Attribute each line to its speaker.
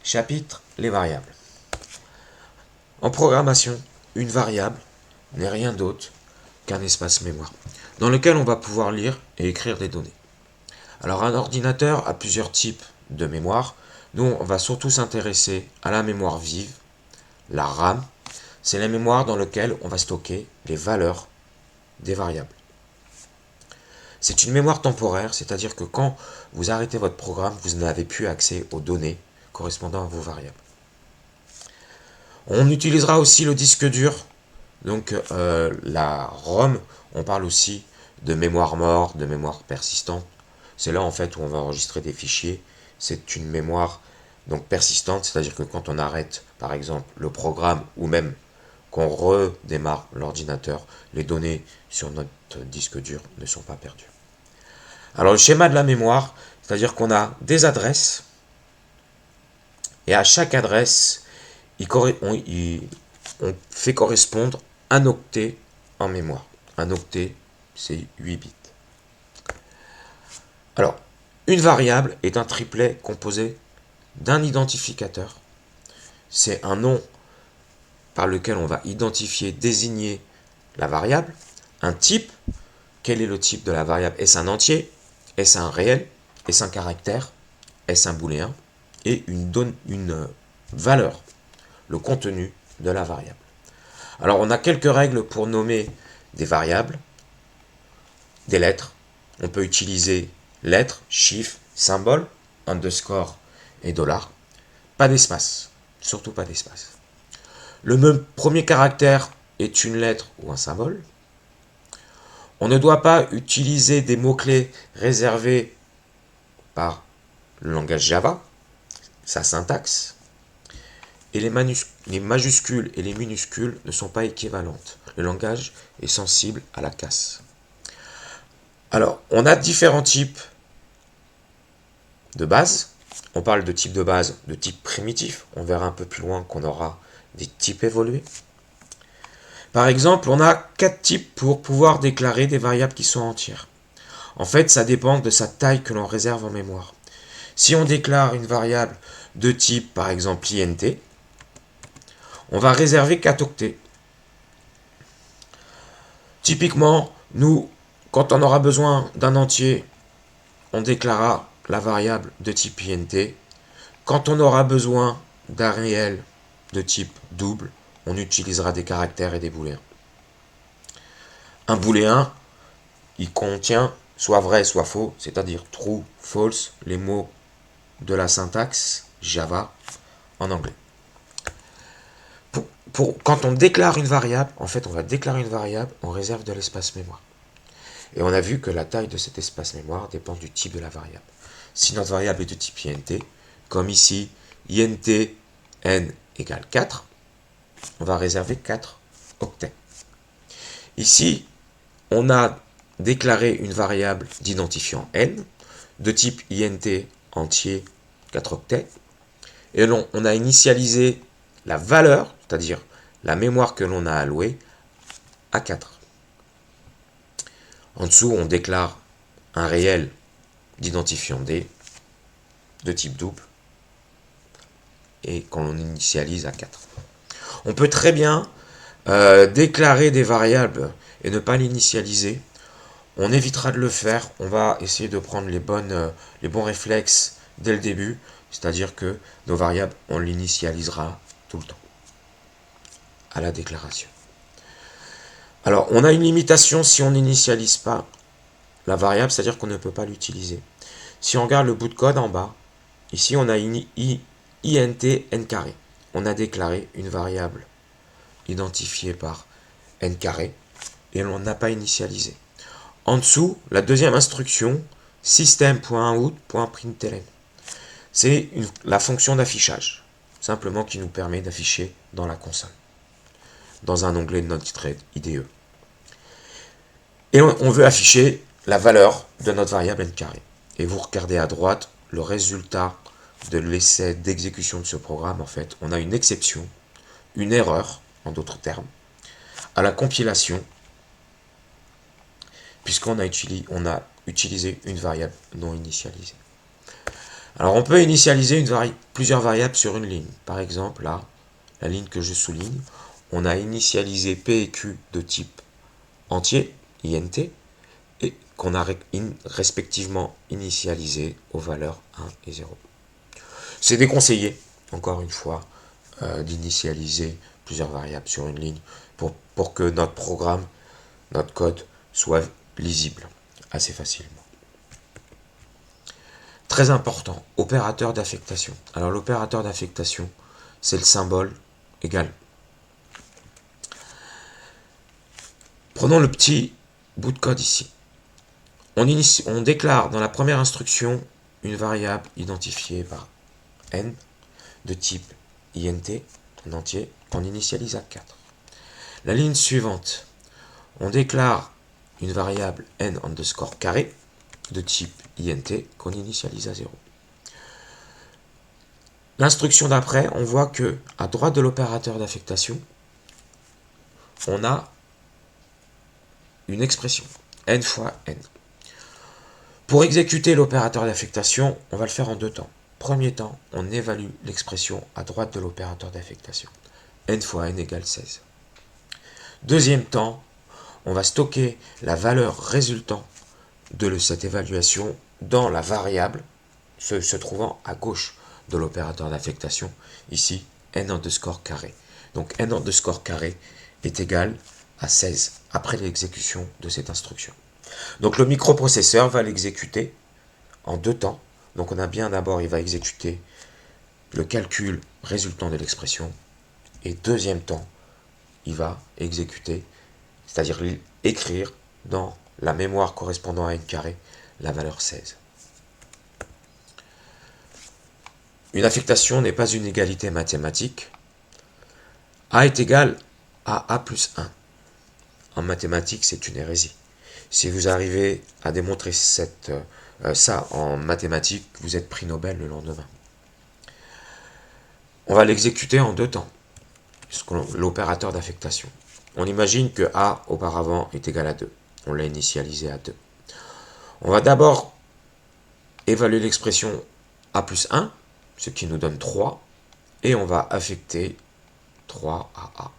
Speaker 1: Chapitre les variables. En programmation, une variable n'est rien d'autre qu'un espace mémoire, dans lequel on va pouvoir lire et écrire des données. Alors un ordinateur a plusieurs types de mémoire. Nous, on va surtout s'intéresser à la mémoire vive, la RAM. C'est la mémoire dans laquelle on va stocker les valeurs des variables. C'est une mémoire temporaire, c'est-à-dire que quand vous arrêtez votre programme, vous n'avez plus accès aux données correspondant à vos variables. On utilisera aussi le disque dur, donc la ROM, on parle aussi de mémoire morte, de mémoire persistante. C'est là en fait où on va enregistrer des fichiers. C'est une mémoire donc persistante, c'est-à-dire que quand on arrête par exemple le programme ou même qu'on redémarre l'ordinateur, les données sur notre disque dur ne sont pas perdues. Alors le schéma de la mémoire, c'est-à-dire qu'on a des adresses et à chaque adresse, on fait correspondre un octet en mémoire. Un octet, c'est 8 bits. Alors, une variable est un triplet composé d'un identificateur. C'est un nom par lequel on va identifier, désigner la variable. Un type, quel est le type de la variable? Est-ce un entier? Est-ce un réel? Est-ce un caractère? Est-ce un booléen? Et une valeur, le contenu de la variable. Alors on a quelques règles pour nommer des variables, des lettres. On peut utiliser lettres, chiffres, symboles, underscore et dollar. Pas d'espace, surtout pas d'espace. Le premier caractère est une lettre ou un symbole. On ne doit pas utiliser des mots-clés réservés par le langage Java, sa syntaxe. Et les majuscules et les minuscules ne sont pas équivalentes. Le langage est sensible à la casse. Alors, on a différents types de base. On parle de type de base, de type primitif. On verra un peu plus loin qu'on aura des types évolués. Par exemple, on a 4 types pour pouvoir déclarer des variables qui sont entières. En fait, ça dépend de sa taille que l'on réserve en mémoire. Si on déclare une variable de type, par exemple, int, on va réserver 4 octets. Typiquement, nous, quand on aura besoin d'un entier, on déclarera la variable de type int. Quand on aura besoin d'un réel de type double, on utilisera des caractères et des booléens. Un booléen, il contient soit vrai, soit faux, c'est-à-dire true, false, les mots de la syntaxe Java en anglais. Quand on déclare une variable, en fait, on va déclarer une variable, on réserve de l'espace mémoire. Et on a vu que la taille de cet espace mémoire dépend du type de la variable. Si notre variable est de type int, comme ici, int n égale 4, on va réserver 4 octets. Ici, on a déclaré une variable d'identifiant n, de type int entier 4 octets, et on a initialisé la valeur, c'est-à-dire la mémoire que l'on a allouée, à 4. En dessous, on déclare un réel d'identifiant D de type double et qu'on initialise à 4. On peut très bien déclarer des variables et ne pas l'initialiser. On évitera de le faire. On va essayer de prendre les bons réflexes dès le début, c'est-à-dire que nos variables, on l'initialisera tout le temps à la déclaration. Alors, on a une limitation si on n'initialise pas la variable, c'est-à-dire qu'on ne peut pas l'utiliser. Si on regarde le bout de code en bas, ici on a int n carré. On a déclaré une variable identifiée par n carré et on n'a pas initialisé. En dessous, la deuxième instruction, system.out.println. C'est la fonction d'affichage, simplement qui nous permet d'afficher dans la console, dans un onglet de notre thread IDE. Et on veut afficher la valeur de notre variable n carré. Et vous regardez à droite le résultat de l'essai d'exécution de ce programme. En fait, on a une exception, une erreur, en d'autres termes, à la compilation, puisqu'on a utilisé une variable non initialisée. Alors on peut initialiser plusieurs variables sur une ligne. Par exemple, là, la ligne que je souligne, on a initialisé P et Q de type entier, int, et qu'on a respectivement initialisé aux valeurs 1 et 0. C'est déconseillé, encore une fois, d'initialiser plusieurs variables sur une ligne pour que notre programme, notre code, soit lisible assez facilement. Très important, opérateur d'affectation. Alors l'opérateur d'affectation, c'est le symbole égal. Prenons le petit bout de code ici. On déclare dans la première instruction une variable identifiée par n de type int en entier, on initialise à 4. La ligne suivante, on déclare une variable n underscore carré de type int qu'on initialise à 0. L'instruction d'après, on voit que à droite de l'opérateur d'affectation, on a une expression n fois n. Pour exécuter l'opérateur d'affectation, on va le faire en deux temps. Premier temps, on évalue l'expression à droite de l'opérateur d'affectation. N fois n égale 16. Deuxième temps, on va stocker la valeur résultant de cette évaluation dans la variable se trouvant à gauche de l'opérateur d'affectation, ici n underscore carré. Donc n underscore carré est égal à 16 après l'exécution de cette instruction. Donc le microprocesseur va l'exécuter en deux temps. Donc on a bien d'abord, il va exécuter le calcul résultant de l'expression. Et deuxième temps, il va exécuter, c'est-à-dire écrire dans la mémoire correspondant à n carré la valeur 16. Une affectation n'est pas une égalité mathématique. A est égal à A plus 1. En mathématiques, c'est une hérésie. Si vous arrivez à démontrer ça en mathématiques, vous êtes prix Nobel le lendemain. On va l'exécuter en deux temps, l'opérateur d'affectation. On imagine que A auparavant est égal à 2. On l'a initialisé à 2. On va d'abord évaluer l'expression A plus 1, ce qui nous donne 3, et on va affecter 3 à A.